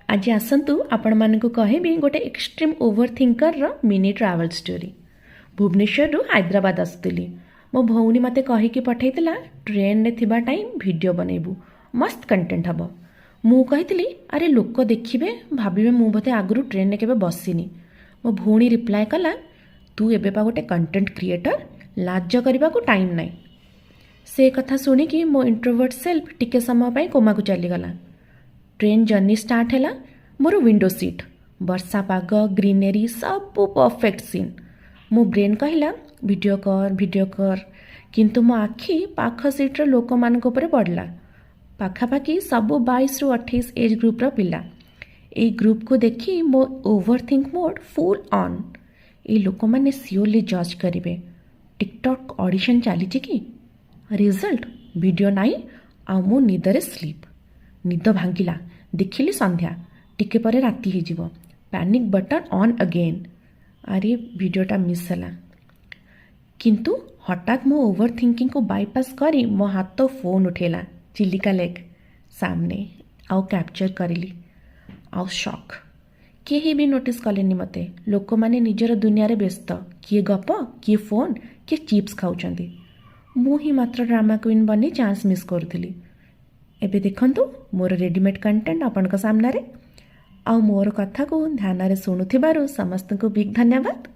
आज आसतु आपण मानक कहबी गोटे extreme over thinker mini travel story. Bhubaneswar Hyderabad आसुली मो भौणी मते कहीकि पठेइतिला ट्रेन रे थिबा टाइम वीडियो बनेबू मस्त कंटेंट हबो। मु कहितली अरे लोक देखिबे भाबिबे मु बोधे आगुरु ट्रेन रे केबे बसिनी। मो भौणी रिप्लाय कला तू एबे पा गोटे कंटेंट क्रिएटर लाज करबा को टाइम नाइ। से कथा सुनिकी मो इंट्रोवर्ट सेल्फ टिके समय पई कोमा को चली गला। ट्रेन जर्नी स्टार्ट है मोर विंडो सीट वर्षा पाग ग्रीनरी सब परफेक्ट सीन। मो ब्रेन कहला वीडियो कर किंतु मो आखि पाख सीट्र लोक मान पड़ला। पाखापाखि सब 22 ରୁ 28 एज ग्रुप्र पिला। ए ग्रुप को देखी मो over think mode full on. ए लोक मैंने सियोरली जज करेंगे टिकटॉक ऑडिशन चली कि रिजल्ट वीडियो नाई आ मो निदरे स्लीप। निद भांगिला देखिली संध्या टिके परे राति ही जीवो। Panic button on again. अरे वीडियोटा मिस है किंतु हठात मो ओवर थिंकिंग को बाईपास करी मो हाथ फोन उठेला चिलिका लेक सामने आउ कैप्चर करिली। आउ शॉक केही भी नोटिस कलेनी मते। लोक माने निजर दुनिया रे व्यस्त किए गप किए फोन किए चिप्स खाउचंदी। मु ही मात्र ड्रामा क्वीन बनी चांस मिस करथिली। एबे देखंतु मोर रेडीमेड कंटेंट आपनका सामना रे। आ मोर कथा को ध्यान रे सुनुथिबारु समस्त को बिग धन्यवाद।